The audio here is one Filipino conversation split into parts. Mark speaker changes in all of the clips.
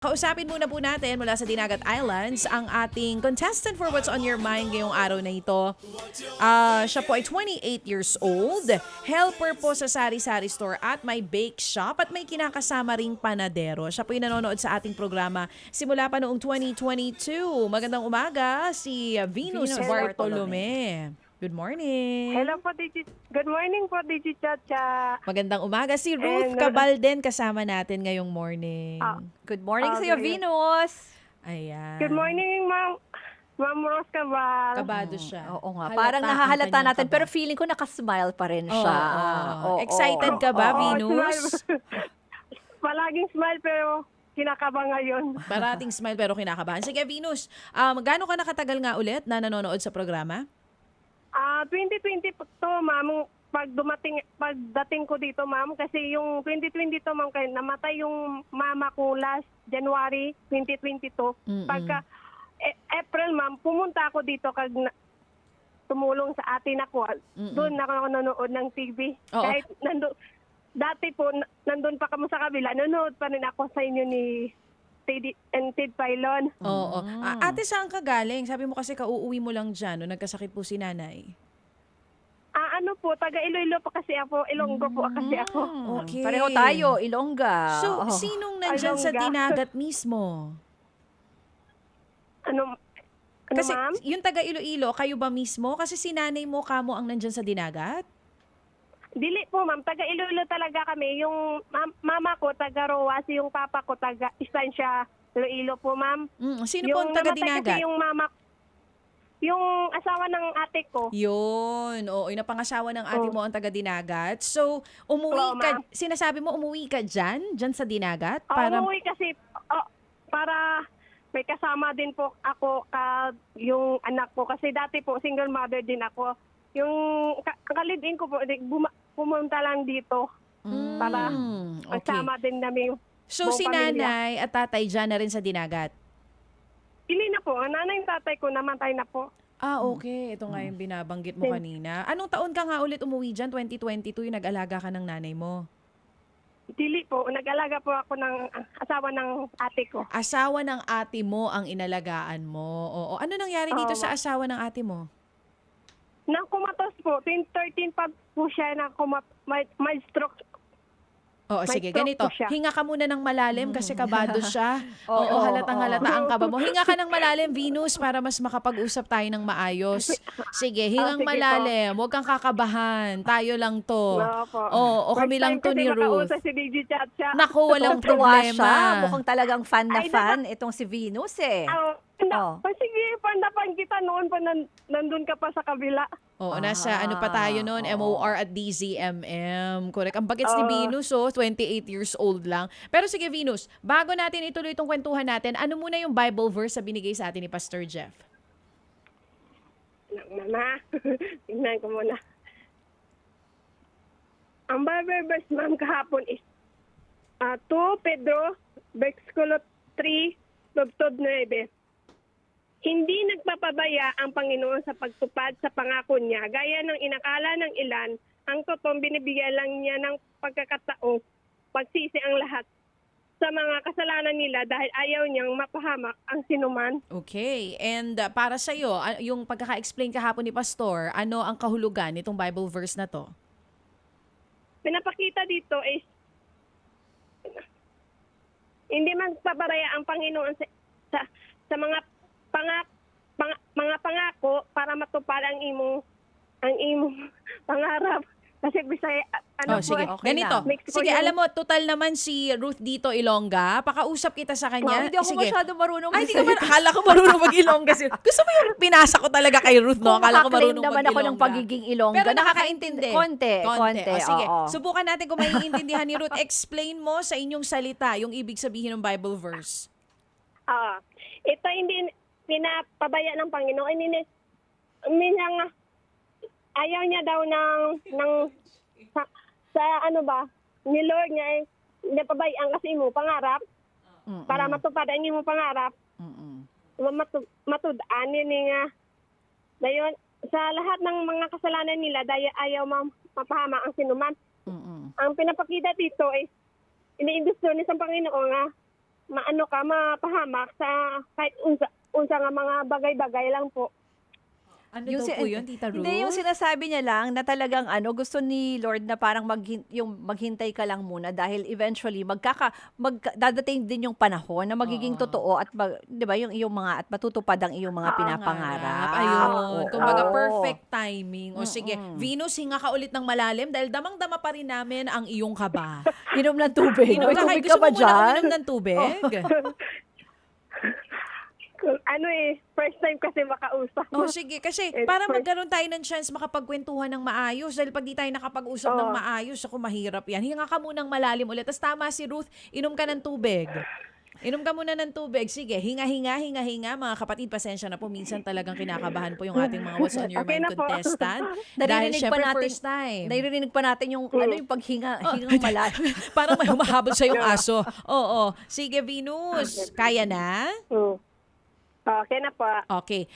Speaker 1: Kausapin muna po natin mula sa Dinagat Islands ang ating contestant for What's on Your Mind ngayong araw na ito. Siya po ay 28 years old, helper po sa sari-sari store at may bake shop at may kinakasama ring panadero. Siya po yung nanonood sa ating programa simula pa noong 2022. Magandang umaga, si Venus Bartolome. Good morning.
Speaker 2: Hello po, Good morning po, Digi Chacha.
Speaker 1: Magandang umaga. Si Ruth Cabal din kasama natin ngayong morning.
Speaker 3: Good morning
Speaker 2: Okay.
Speaker 3: sa'yo, Venus.
Speaker 1: Ayan.
Speaker 2: Good morning, Ma'am Rose Cabal.
Speaker 1: Kabado siya.
Speaker 3: Oo nga,
Speaker 1: Halata
Speaker 3: parang
Speaker 1: ang
Speaker 3: nahahalata
Speaker 1: kanyang
Speaker 3: natin,
Speaker 1: kaba.
Speaker 3: pero feeling ko nakasmile pa rin siya. Oo.
Speaker 1: Excited ka ba,
Speaker 2: Oo,
Speaker 1: Venus?
Speaker 2: Palaging smile pero kinakaba ngayon.
Speaker 1: Parating smile pero kinakabahan. Sige, Venus, gaano ka nakatagal nga ulit na nanonood sa programa?
Speaker 2: 2022, ma'am, pagdating ko dito, ma'am, kasi yung 2022, ma'am, namatay yung mama ko last January 2022. Pagka April, ma'am, pumunta ako dito tumulong sa atin ako. Doon ako nanonood ng TV.
Speaker 1: Oo.
Speaker 2: Kahit dati po, nandun pa kamo sa kabila, nanonood pa rin ako sa inyo ni Ted Pailon.
Speaker 1: Oo. Ate, saan ka galing? Sabi mo kasi kauuwi mo lang dyan, no? Nagkasakit po si nanay.
Speaker 2: Ano po, taga Iloilo pa kasi ako, Ilonggo po kasi ako.
Speaker 1: Okay.
Speaker 3: Pareho tayo, Ilongga.
Speaker 1: So,
Speaker 3: Oo.
Speaker 1: sinong nandyan sa
Speaker 2: Alongga.
Speaker 1: Dinagat mismo?
Speaker 2: Ano
Speaker 1: Kasi
Speaker 2: ma'am?
Speaker 1: yung taga Iloilo, kayo ba mismo? Kasi si nanay mo, kamo ang nandyan sa Dinagat?
Speaker 2: Dili po, ma'am. Taga Iloilo talaga kami. Yung mama ko, taga Roas. Yung papa ko, taga Estancia, Iloilo po, ma'am.
Speaker 1: Sino po ang taga
Speaker 2: namatay
Speaker 1: Dinagat?
Speaker 2: kasi yung asawa ng ate ko.
Speaker 1: Yun. Oo, yung napangasawa ng ate mo ang taga Dinagat. So, umuwi
Speaker 2: Oo,
Speaker 1: ka,
Speaker 2: ma'am.
Speaker 1: sinasabi mo umuwi ka dyan sa Dinagat?
Speaker 2: Umuwi kasi, para may kasama din po ako, yung anak ko. Kasi dati po, single mother din ako. Yung kalidin ko po, pumunta lang dito para
Speaker 1: okay.
Speaker 2: kasama din namin.
Speaker 1: So, si nanay at tatay dyan na rin sa Dinagat?
Speaker 2: Hindi na po. Ang nanay tatay ko namatay na po.
Speaker 1: Okay. Ito nga yung binabanggit mo kanina. Anong taon ka nga ulit umuwi dyan? 2022 yung nag-alaga ka ng nanay mo?
Speaker 2: Dili po. Nag-alaga po ako ng asawa ng ate ko.
Speaker 1: Asawa ng ate mo ang inalagaan mo. Oo. Ano nangyari dito sa asawa ng ate mo?
Speaker 2: Nang kumatos po, 2013 pa po siya na may stroke.
Speaker 1: Oo,
Speaker 2: May
Speaker 1: sige,
Speaker 2: stroke
Speaker 1: ganito.
Speaker 2: po siya.
Speaker 1: Hinga ka muna ng malalim kasi kabado siya. Oo, halatang-halata ang kaba mo. Hinga ka ng malalim, Venus, para mas makapag-usap tayo ng maayos. Sige, hingang
Speaker 2: sige po.
Speaker 1: malalim. Huwag kang kakabahan. Tayo lang to.
Speaker 2: No po.
Speaker 1: Oo, kami
Speaker 2: First
Speaker 1: lang
Speaker 2: time
Speaker 1: to
Speaker 2: kasi
Speaker 1: ni Ruth.
Speaker 2: makausap si DJ Chacha.
Speaker 1: Naku, walang
Speaker 3: Tuwang-tuwa siya.
Speaker 1: problema.
Speaker 3: Mukhang talagang fan na
Speaker 2: Ay,
Speaker 3: fan itong si Venus eh.
Speaker 2: Sige, pandapan kita noon pa nandun ka pa sa kabila.
Speaker 1: Oo, nasa ano pa tayo noon, MOR at DZMM. Correct. Ang bagets ni Venus, 28 years old lang. Pero sige, Venus, bago natin ituloy itong kwentuhan natin, ano muna yung Bible verse na binigay sa atin ni Pastor Jeff?
Speaker 2: Mama, tingnan ko muna. Ang Bible verse, ma'am, kahapon is 2 Pedro, versikulo 3, tugtod 9. Hindi nagpapabaya ang Panginoon sa pagtupad sa pangako niya. Gaya ng inakala ng ilan, ang totoong binibigyan lang niya ng pagkakataong pagsisi ang lahat sa mga kasalanan nila dahil ayaw niyang mapahamak ang sinuman.
Speaker 1: Okay. And para sa iyo, yung pagkaka-explain kahapon ni Pastor, ano ang kahulugan nitong Bible verse na to?
Speaker 2: Pinapakita dito is hindi magpabaraya ang Panginoon sa mga mga pangako para matupad ang imong pangarap. Kasi Bisaya,
Speaker 1: sige.
Speaker 3: okay
Speaker 1: Ganito.
Speaker 3: lang.
Speaker 2: Mexico
Speaker 1: Sige,
Speaker 2: yung-
Speaker 1: alam mo, total naman si Ruth dito Ilongga. Pakausap kita sa kanya.
Speaker 3: Hindi ako
Speaker 1: Sige.
Speaker 3: masyado marunong
Speaker 1: Ay, hindi ko akala ko marunong mag-Ilongga. Gusto mo yung pinasa ko talaga kay Ruth, no?
Speaker 3: Kung
Speaker 1: Akala ko
Speaker 3: makaklaim
Speaker 1: marunong
Speaker 3: naman ako ng
Speaker 1: mag-Ilongga.
Speaker 3: pagiging Ilongga.
Speaker 1: Pero nakakaintindi.
Speaker 3: Konti.
Speaker 1: O, sige.
Speaker 3: oo.
Speaker 1: Subukan natin kung maiintindihan ni Ruth. Explain mo sa inyong salita yung ibig sabihin ng Bible verse.
Speaker 2: Ito hindi pinapabaya ng Panginoon. Minsan nga, ayaw niya daw sa ano ba, ni Lord niya hindi pabayaan kasi mo pangarap para matupad ang imo pangarap. Matudaan yun nga. Dayon, sa lahat ng mga kasalanan nila, dahil ayaw mapahama ang sinuman. Ang pinapakita dito is iniindustro ni sa Panginoon nga maano ka, mapahamak sa kahit unsa nga mga bagay-bagay lang po.
Speaker 1: Ano daw po yun, Tita Ruth?
Speaker 3: Hindi, yung sinasabi niya lang na talagang gusto ni Lord na parang yung maghintay ka lang muna dahil eventually dadating din yung panahon na magiging totoo at 'di ba yung iyong mga at matutupad ang iyong mga pinapangarap.
Speaker 1: Ayun.
Speaker 3: Oo.
Speaker 1: Kumbaga perfect timing. O sige, Venus, hinga ka ulit ng malalim dahil damang-dama pa rin namin ang iyong kaba.
Speaker 3: Inom ng tubig.
Speaker 1: Inom
Speaker 3: May
Speaker 1: ka,
Speaker 3: tubig
Speaker 1: gusto
Speaker 3: ka
Speaker 1: mo
Speaker 3: ba
Speaker 1: muna
Speaker 3: dyan?
Speaker 1: uminom ng tubig?
Speaker 2: First time kasi makausap.
Speaker 1: Oh, sige. Kasi
Speaker 2: It's
Speaker 1: para
Speaker 2: first-
Speaker 1: magkaroon tayo ng chance makapagkwentuhan ng maayos. Dahil pag di tayo nakapag-usap ng maayos, ako mahirap yan. Hinga ka munang malalim ulit. Tapos tama si Ruth, inom ka ng tubig. Inom ka muna ng tubig. Sige, hinga. Mga kapatid, pasensya na po. Minsan talagang kinakabahan po yung ating mga What's on Your
Speaker 2: Okay
Speaker 1: Mind
Speaker 2: na po.
Speaker 1: contestant. Dahil syempre first time.
Speaker 3: Naririnig pa natin yung yung hingang malalim.
Speaker 1: Parang may humahabol sa yung aso. Oo. Sige, Venus. Kaya na?
Speaker 2: Okay na po.
Speaker 1: Okay.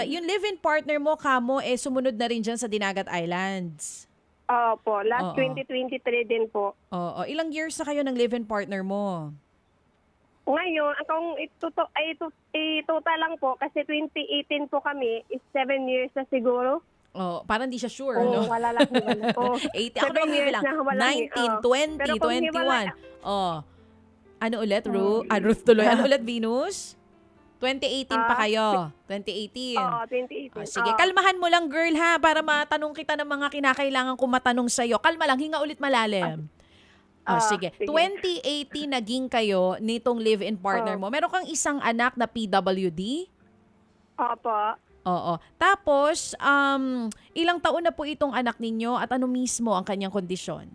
Speaker 1: Yung live-in partner mo, kamo, sumunod na rin dyan sa Dinagat Islands.
Speaker 2: Opo, last
Speaker 1: Oo.
Speaker 2: 2023 din po.
Speaker 1: Oo. Ilang years na kayo ng live-in partner mo?
Speaker 2: Ngayon, kung total lang po, kasi 2018 po kami, is 7 years na siguro.
Speaker 1: Oh, parang di siya sure,
Speaker 2: Oo,
Speaker 1: no?
Speaker 2: wala lang. Oh,
Speaker 1: 80. Ako
Speaker 2: 7
Speaker 1: naman
Speaker 2: years
Speaker 1: bilang.
Speaker 2: na walang-
Speaker 1: 19,
Speaker 2: oo.
Speaker 1: 20,
Speaker 2: Pero kung
Speaker 1: 21.
Speaker 2: hiwalay-
Speaker 1: Oh. Ano ulit, Ruth? Ruth tuloy. Ano ulit, Venus? 2018 pa kayo. 2018.
Speaker 2: Oo, 2018.
Speaker 1: Sige, kalmahan mo lang, girl, ha? Para matanong kita ng mga kinakailangan kong matanong sa'yo. Kalma lang, hinga ulit malalim. Sige.
Speaker 2: sige.
Speaker 1: 2018 naging kayo nitong live-in partner mo. Meron kang isang anak na PWD?
Speaker 2: Opo.
Speaker 1: Oo. Tapos, ilang taon na po itong anak ninyo at ano mismo ang kanyang kondisyon?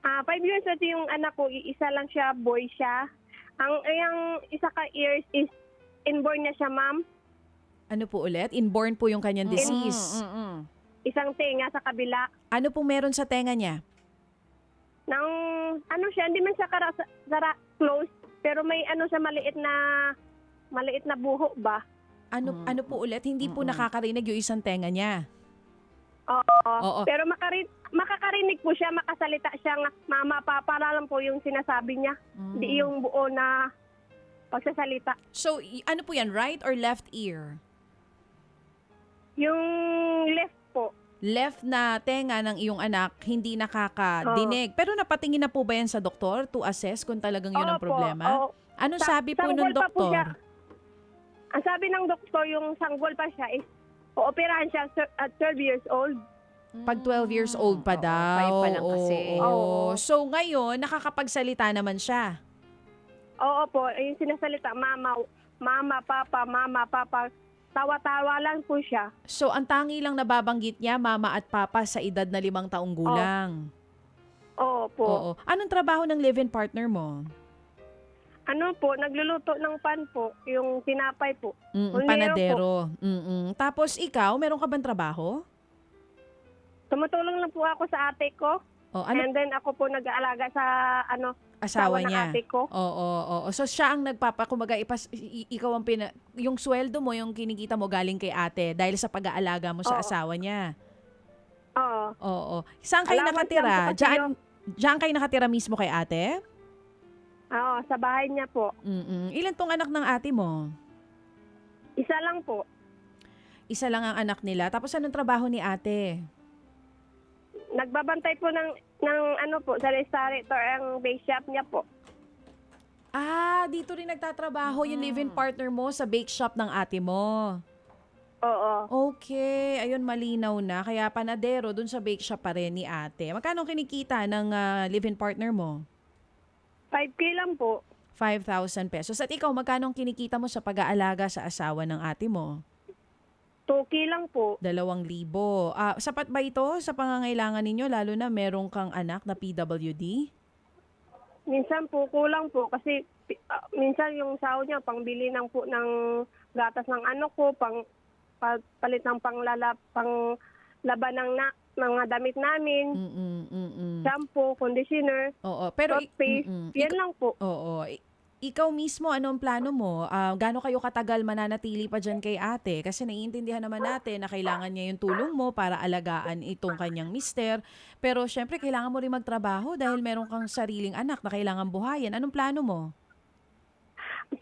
Speaker 2: 5 years na yung anak ko, isa lang siya, boy siya. Ang isa ka years is inborn niya siya, ma'am.
Speaker 1: Ano po ulit? Inborn po yung kanyang disease.
Speaker 2: Isang tenga sa kabila.
Speaker 1: Ano po meron sa tenga niya?
Speaker 2: Siya, hindi man siya close, pero may siya maliit na buho ba?
Speaker 1: Ano po ulit? Hindi po nakakarinig yung isang tenga niya. Oo.
Speaker 2: Pero makakarinig po siya, makasalita siya nga, mama, papa lang po yung sinasabi niya. Hindi yung buo na pagsasalita.
Speaker 1: So, ano po yan? Right or left ear?
Speaker 2: Yung left po.
Speaker 1: Left na tenga ng iyong anak hindi nakakadinig. Pero napatingin na po ba yan sa doktor to assess kung talagang yun ang
Speaker 2: Opo,
Speaker 1: problema?
Speaker 2: oo.
Speaker 1: Anong sabi po
Speaker 2: Sanggol
Speaker 1: nung
Speaker 2: pa po siya.
Speaker 1: doktor?
Speaker 2: Ang sabi ng doktor, yung sanggol pa siya is ooperahan siya at 12 years old.
Speaker 1: Pag 12 years old pa
Speaker 3: Oo,
Speaker 1: daw.
Speaker 3: 5 pa lang kasi.
Speaker 1: Oo. So ngayon, nakakapagsalita naman siya.
Speaker 2: Oo po, yung sinasalita, mama, papa. Tawa-tawa lang po siya.
Speaker 1: So ang tangi lang nababanggit niya, mama at papa sa edad na 5 taong gulang.
Speaker 2: Oo po.
Speaker 1: Oo. Anong trabaho ng live-in partner mo?
Speaker 2: Nagluluto ng pan po, yung tinapay po. Meron
Speaker 1: Panadero. Tapos ikaw, meron ka bang trabaho?
Speaker 2: Tumutulong lang po ako sa ate ko.
Speaker 1: O,
Speaker 2: And then ako po nag-aalaga sa
Speaker 1: asawa
Speaker 2: ng
Speaker 1: niya?
Speaker 2: ate ko.
Speaker 1: Oo. So siya ang kumaga, ikaw ang yung sweldo mo, yung kinikita mo galing kay ate dahil sa pag-aalaga mo sa
Speaker 2: Oo.
Speaker 1: asawa niya.
Speaker 2: Oo.
Speaker 1: Oo. Saan kayo
Speaker 2: Allowance
Speaker 1: nakatira?
Speaker 2: lang po kasi
Speaker 1: Diyan kayo nakatira mismo kay ate?
Speaker 2: Oo, sa bahay niya po.
Speaker 1: Ilan tong anak ng ate mo?
Speaker 2: Isa lang po.
Speaker 1: Isa lang ang anak nila. Tapos anong trabaho ni ate?
Speaker 2: Nagbabantay po ng sa restaurator ang bake shop niya po.
Speaker 1: Dito rin nagtatrabaho yung live-in partner mo sa bake shop ng ate mo.
Speaker 2: Oo.
Speaker 1: Okay, ayun malinaw na. Kaya panadero dun sa bake shop pa rin ni ate. Magkano kinikita ng live-in partner mo?
Speaker 2: 5K lang po.
Speaker 1: 5,000 pesos. At ikaw, magkano kinikita mo sa pag-aalaga sa asawa ng ate mo?
Speaker 2: 2K lang po.
Speaker 1: 2,000. Sapat ba ito sa pangangailangan ninyo, lalo na merong kang anak na PWD?
Speaker 2: Minsan po, kulang po. Kasi minsan yung sahod niya, pangbili ng gatas ng ko, palit ng panglaban ng mga damit namin, shampoo, conditioner,
Speaker 1: Oo, pero
Speaker 2: toothpaste, yan lang po.
Speaker 1: Oo. Ikaw mismo, anong plano mo? Gaano kayo katagal mananatili pa dyan kay ate? Kasi naiintindihan naman natin na kailangan niya yung tulong mo para alagaan itong kanyang mister. Pero syempre, kailangan mo rin magtrabaho dahil meron kang sariling anak na kailangan buhayin. Anong plano mo?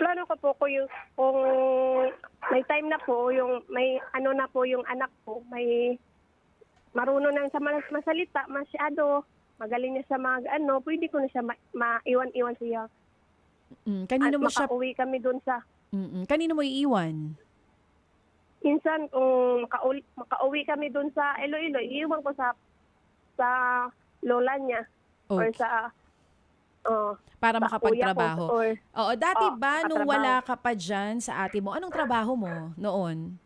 Speaker 2: plano ko po kung may time na po, yung may ano na po yung anak ko, may marunong na sa masalita, masyado, magaling na sa mga pwede ko na siya maiwan-iwan siya.
Speaker 1: Kanino
Speaker 2: At
Speaker 1: mo siya
Speaker 2: makauwi kami doon sa,
Speaker 1: kanino mo iiwan?
Speaker 2: minsan kung makauwi kami doon sa Iloilo, iiwan ko sa lola niya or
Speaker 1: Okay.
Speaker 2: sa
Speaker 1: Para
Speaker 2: sa kuya ko,
Speaker 1: makapagtrabaho.
Speaker 2: or
Speaker 1: Oo, dati ba nung
Speaker 2: makatrabaho.
Speaker 1: wala ka pa dyan sa ate mo, anong trabaho mo noon?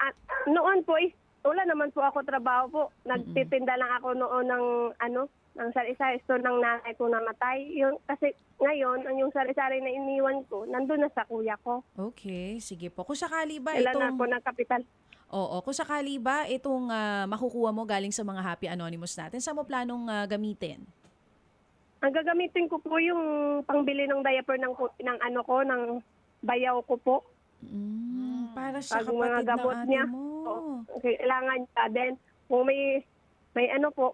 Speaker 2: At noon po wala naman po ako trabaho po. Nagtitinda lang ako noon ng sari-sari store ng nanay ko namatay. Yung kasi ngayon yung sari-sari na iniwan ko nandun na sa kuya ko.
Speaker 1: Okay, sige po. Kung sakali ba
Speaker 2: Wala na
Speaker 1: itong
Speaker 2: po ng kapital.
Speaker 1: Oo, kung sakali ba itong makukuha mo galing sa mga Happy Anonymous natin, saan mo planong gamitin?
Speaker 2: Ang gagamitin ko po yung pangbili ng diaper ng ng bayaw ko po.
Speaker 1: Para sa
Speaker 2: Pag mga
Speaker 1: kapatid
Speaker 2: gamot
Speaker 1: ng ate
Speaker 2: niya.
Speaker 1: mo.
Speaker 2: Kailangan niya din. Kung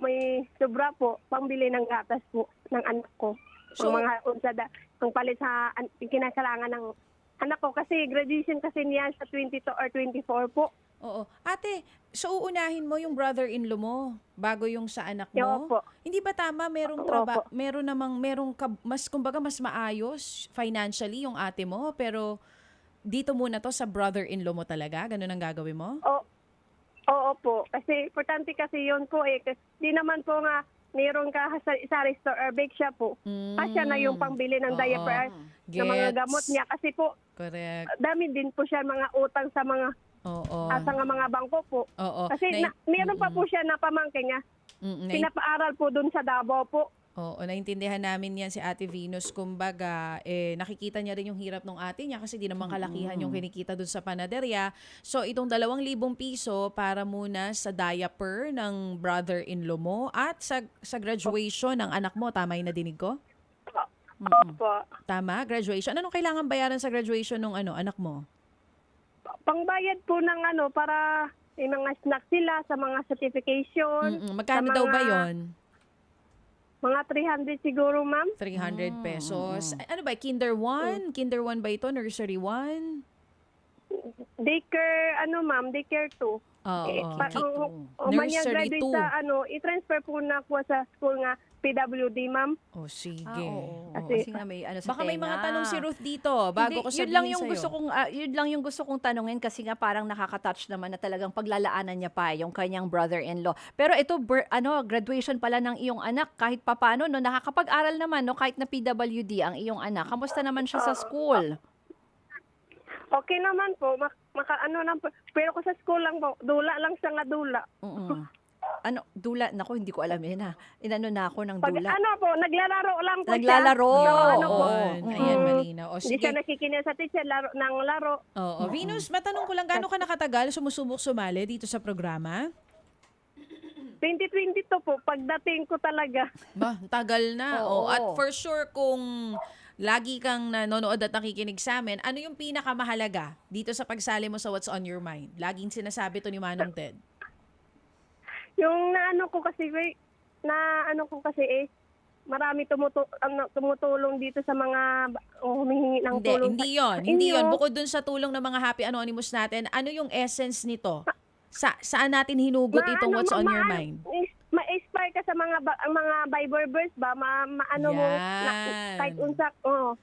Speaker 2: may sobra po, pangbili ng gatas po ng anak ko.
Speaker 1: So-
Speaker 2: Kung palit sa kinakailangan ng anak ko. Kasi graduation kasi niya sa 22 or 24 po.
Speaker 1: Oo. Ate, so uunahin mo yung brother-in-law mo bago yung sa anak
Speaker 2: Yo
Speaker 1: mo?
Speaker 2: po.
Speaker 1: Hindi ba tama merong
Speaker 2: Opo.
Speaker 1: mas maayos financially yung ate mo, pero dito muna to sa brother-in-law mo talaga? Ganun ang gagawin mo?
Speaker 2: Oo po. Kasi importante kasi yun po eh. Kasi di naman po nga mayroon ka sa store or bake shop po. Kasya na yung pangbili ng
Speaker 1: Oo.
Speaker 2: diaper ng mga
Speaker 1: Gets.
Speaker 2: gamot niya. Kasi po,
Speaker 1: Correct.
Speaker 2: dami din po siya mga utang sa mga
Speaker 1: Oo.
Speaker 2: sa mga bangko po.
Speaker 1: Oo.
Speaker 2: Kasi mayroon pa po siya na pamangkin niya. Pinapaaral po dun sa Davao po.
Speaker 1: Oo, naintindihan namin yan si Ate Venus. Kumbaga, nakikita niya rin yung hirap ng ate niya kasi di naman kalakihan yung kinikita dun sa panaderya. So, itong 2,000 piso para muna sa diaper ng brother-in-law mo at sa graduation ng anak mo. Tama yung nadinig ko?
Speaker 2: Po.
Speaker 1: Tama? Graduation. Anong kailangan bayaran sa graduation ng anak mo?
Speaker 2: Pangbayad po ng para may mga snack sila sa mga certification.
Speaker 1: Magkano
Speaker 2: sa
Speaker 1: daw ba
Speaker 2: mga-
Speaker 1: yon?
Speaker 2: Mga 300 siguro, ma'am.
Speaker 1: 300 pesos. Ano ba? Kinder 1? Kinder 1 ba ito? Nursery 1?
Speaker 2: Daycare, ma'am, daycare 2.
Speaker 1: Oo.
Speaker 2: Manya
Speaker 1: Nursery
Speaker 2: graduate
Speaker 1: 2.
Speaker 2: sa i-transfer po na po sa school nga PWD, ma'am.
Speaker 1: Oh, sige.
Speaker 3: Oo.
Speaker 2: Kasi-
Speaker 3: Kasi nga may sa
Speaker 1: Baka may mga
Speaker 3: tenga.
Speaker 1: tanong si Ruth dito bago ko
Speaker 3: Hindi,
Speaker 1: sabihin
Speaker 3: yun lang yung
Speaker 1: sa'yo.
Speaker 3: gusto kong yun lang yung gusto kong tanungin kasi nga parang nakaka-touch naman na talagang paglalaanan niya pa yung kanyang brother-in-law. Pero ito graduation pala ng iyong anak kahit papaano no nakakapag-aral naman no kahit na PWD ang iyong anak. Kamusta naman siya sa school?
Speaker 2: Okay naman po, lang po. Pero kung sa school lang po, dula lang siya nga dula.
Speaker 3: Ano, dula? Naku, hindi ko alam yun ha. Inano na ako ng
Speaker 2: Pag
Speaker 3: dula.
Speaker 2: po, naglalaro lang po
Speaker 3: Naglalaro.
Speaker 2: siya. So,
Speaker 3: Oo.
Speaker 1: Ayan, malinaw. O,
Speaker 2: Hindi
Speaker 1: sige.
Speaker 2: siya nakikinig sa teacher, laro ng laro.
Speaker 1: Oo. Venus, matanong ko lang, gaano ka nakatagal sumusubok sumali dito sa programa?
Speaker 2: 2022 po, pagdating ko talaga.
Speaker 1: Ba, tagal na.
Speaker 3: Oo.
Speaker 1: At for sure, kung lagi kang nanonood at nakikinig sa amin, ano yung pinakamahalaga dito sa pagsali mo sa What's on Your Mind? Laging sinasabi to ni Manong Ted.
Speaker 2: Yung marami tumutulong dito sa mga humihingi ng tulong.
Speaker 1: Hindi yon. Hindi yon. Bukod dun sa tulong ng mga Happy Anonymous natin, ano yung essence nito? Saan natin hinugot itong What's on Your Mind?
Speaker 2: Ma-inspire ka sa mga Bible verse ba?
Speaker 1: Yan.
Speaker 2: Kahit unsak,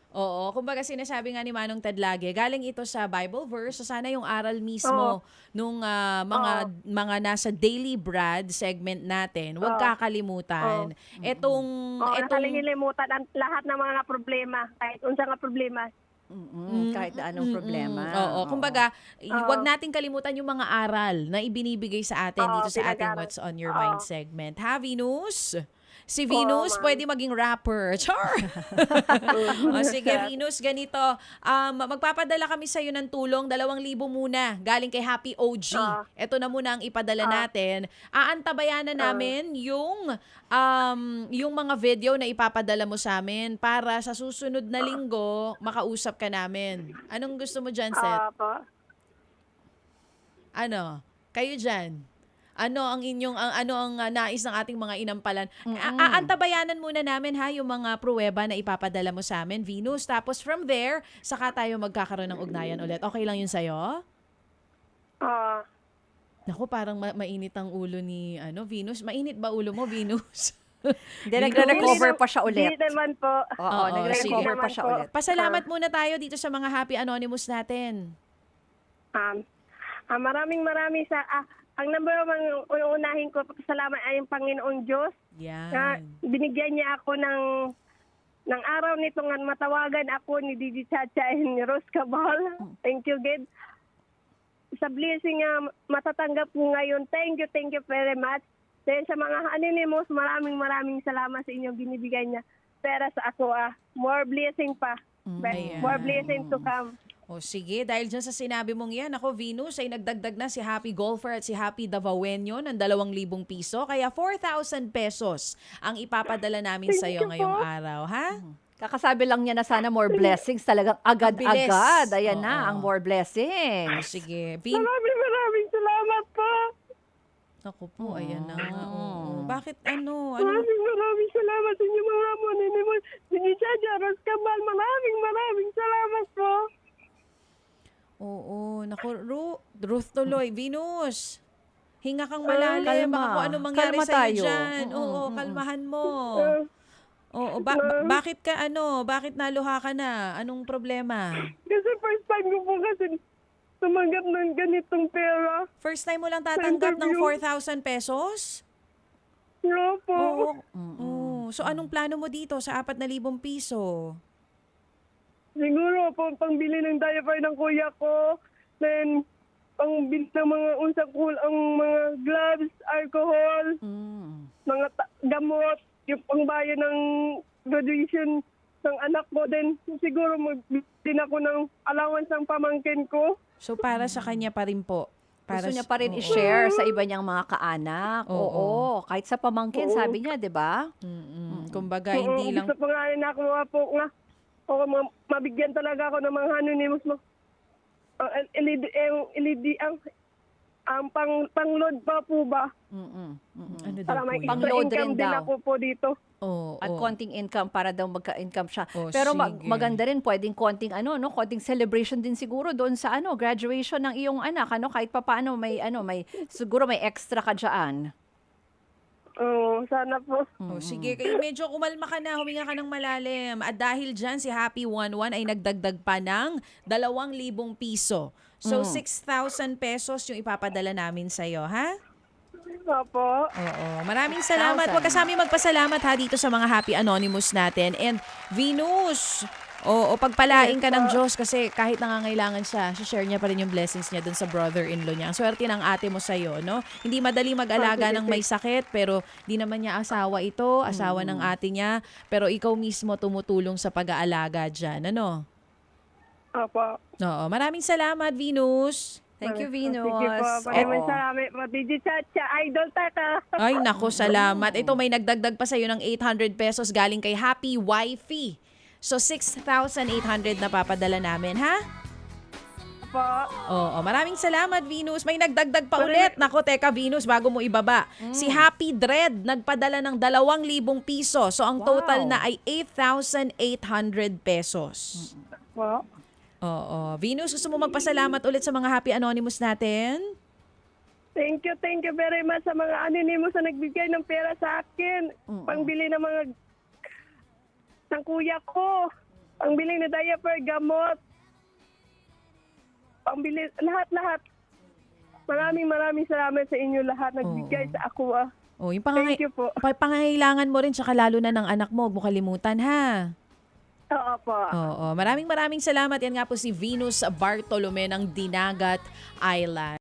Speaker 1: Oo, kumbaga sinasabi nga ni Manong Ted lagi, galing ito sa Bible verse, so sana yung aral mismo nung mga nasa Daily Bread segment natin, huwag kakalimutan. Etong
Speaker 2: nakalimutan ang lahat ng mga problema, kahit unsa nga problema.
Speaker 3: Kahit na anong problema.
Speaker 1: Oo, kumbaga, huwag nating kalimutan yung mga aral na ibinibigay sa atin dito sa ating
Speaker 2: pinag-aral.
Speaker 1: What's on Your Mind segment. Ha, Venus? Si Venus, pwede maging rapper. Char! O sige, Venus, ganito. Magpapadala kami sa iyo ng tulong, 2,000 muna, galing kay Happy OG. Ito na muna ang ipadala natin. Aantabayan na namin yung mga video na ipapadala mo sa amin para sa susunod na linggo, makausap ka namin. Anong gusto mo dyan, Seth? Ano? Kayo dyan? ano ang inyong nais ng ating mga inampalan. Aantabayanan muna namin ha yung mga pruweba na ipapadala mo sa amin, Venus. Tapos from there, saka tayo magkakaroon ng ugnayan ulit. Okay lang yun sa'yo?
Speaker 2: Ah,
Speaker 1: Naku, parang mainit ang ulo ni Venus. Mainit ba ulo mo, Venus?
Speaker 3: Hindi, nagre-recover pa siya ulit.
Speaker 2: Hindi naman po.
Speaker 3: Oo, nagre-recover
Speaker 2: sige.
Speaker 3: pa siya ulit.
Speaker 1: Pasalamat muna tayo dito sa mga Happy Anonymous natin.
Speaker 2: Maraming ang number one unahin ko pasalamat ay yung Panginoong Diyos na
Speaker 1: Yan.
Speaker 2: binigyan niya ako ng araw nito nga matawagan ako ni Didi Chacha and ni Rose Cabal. Thank you, God. Sa blessing nga matatanggap ko ngayon. Thank you very much. Then sa mga anonymous, maraming salamat sa inyong binibigay niya pera sa ako. More blessing pa.
Speaker 1: Ayan.
Speaker 2: More blessing to come.
Speaker 1: O sige, dahil dyan sa sinabi mong yan, ako Venus ay nagdagdag na si Happy Golfer at si Happy Davaoenyo ng 2,000 piso. Kaya 4,000 pesos ang ipapadala namin sa iyo
Speaker 2: Thank you
Speaker 1: ngayong
Speaker 2: po.
Speaker 1: araw, ha?
Speaker 3: Kakasabi lang niya na sana more blessings. Talagang
Speaker 1: Bilis.
Speaker 3: agad-agad. Ayan
Speaker 1: Oo.
Speaker 3: na, ang more
Speaker 1: O
Speaker 3: blessings.
Speaker 1: sige,
Speaker 2: Maraming salamat po.
Speaker 1: Ako po, ayan na nga. Oo.
Speaker 3: Mm.
Speaker 1: Bakit ano?
Speaker 2: Maraming salamat sa inyo mga anonymous. Didi Chacha, Rose Cabal, maraming salamat po.
Speaker 1: Oo, naku, Ruth tuloy, Venus. Hinga kang malalim.
Speaker 3: Kalma.
Speaker 1: Baka kung ano mangyari
Speaker 3: Kalma
Speaker 1: sa'yo
Speaker 3: tayo.
Speaker 1: dyan. Oo, kalmahan mo. Oo, bakit bakit naluha ka na? Anong problema?
Speaker 2: Kasi first time ko po kasi tumanggap ng ganitong pera.
Speaker 1: First time mo lang tatanggap ng
Speaker 2: interview.
Speaker 1: 4,000 pesos?
Speaker 2: No po.
Speaker 1: Oo. Oo. So anong plano mo dito sa 4,000 piso?
Speaker 2: Siguro po, pangbili ng diaper ng kuya ko. Then, pangbili ng mga unsakul, ang mga gloves, alcohol, mga gamot, yung pangbayan ng graduation ng anak ko. Then, siguro magbili ako ng allowance ng pamangkin ko.
Speaker 1: So para sa kanya pa rin po.
Speaker 3: Gusto niya pa rin
Speaker 1: Oo.
Speaker 3: i-share sa iba niyang mga kaanak.
Speaker 1: Oo.
Speaker 3: Oo. Kahit sa pamangkin, sabi niya, di ba?
Speaker 1: Kumbaga, hindi lang...
Speaker 2: Gusto pa nga rin ako nga po nga. O, mabigyan talaga ako ng mga anonymous mo. Ang pang-load pa po ba?
Speaker 1: Ano daw
Speaker 2: Para
Speaker 1: po
Speaker 2: may
Speaker 1: yun?
Speaker 3: Pang-load
Speaker 2: extra income
Speaker 3: rin
Speaker 2: din
Speaker 3: daw.
Speaker 2: ako po dito.
Speaker 1: Oo.
Speaker 3: At konting income para daw magka-income siya.
Speaker 1: Oh,
Speaker 3: Pero
Speaker 1: sige.
Speaker 3: maganda rin pwedeng konting konting celebration din siguro doon sa graduation ng iyong anak, kahit papaano may siguro may extra ka diyan.
Speaker 2: Oo, sana po.
Speaker 1: Oh, sige, kayo medyo kumalma ka na, huminga ka ng malalim. At dahil dyan, si Happy 11 ay nagdagdag pa ng 2,000 piso. So, 6,000 pesos yung ipapadala namin sa'yo, ha?
Speaker 2: Opo.
Speaker 1: Oo. Maraming salamat.
Speaker 3: 6,000.
Speaker 1: Huwag ka sa aming magpasalamat ha dito sa mga Happy Anonymous natin. And Venus, pagpalain ka ng Diyos kasi kahit nangangailangan siya, share niya pa rin yung blessings niya dun sa brother-in-law niya. Ang swerte ng ate mo sa'yo, no? Hindi madali mag-alaga ng may sakit, pero di naman niya asawa ito, asawa ng ate niya. Pero ikaw mismo tumutulong sa pag-aalaga dyan, ano?
Speaker 2: Opo.
Speaker 1: Oo. Maraming salamat, Venus.
Speaker 3: Thank you, Venus.
Speaker 2: Sige po. Maraming
Speaker 3: Oo.
Speaker 2: salamat po. Didi Chacha, idol taka.
Speaker 1: Ay, naku, salamat. Ito, may nagdagdag pa sa'yo ng 800 pesos galing kay Happy Wifey. So, 6,800 na papadala namin, ha?
Speaker 2: Po.
Speaker 1: Oo, maraming salamat, Venus. May nagdagdag pa ulit. Naku, teka, Venus, bago mo ibaba. Si Happy Dread, nagpadala ng 2,000 piso. So, ang total
Speaker 3: Wow.
Speaker 1: na ay 8,800 pesos.
Speaker 2: Po.
Speaker 1: Oo. Venus, gusto mo magpasalamat ulit sa mga Happy Anonymous natin?
Speaker 2: Thank you very much sa mga anonymous na nagbigay ng pera sa akin. Pangbili ng mga ng kuya ko. Pangbili ng diaper, gamot. Pangbili, lahat-lahat. Maraming salamat sa inyo lahat nagbigay sa ako.
Speaker 1: Oh, yung
Speaker 2: Thank you po.
Speaker 1: pangangailangan mo rin, tsaka lalo na ng anak mo, huwag mo kalimutan, ha?
Speaker 2: Oo po.
Speaker 1: Oo. Maraming salamat. Yan nga po si Venus Bartolome ng Dinagat Island.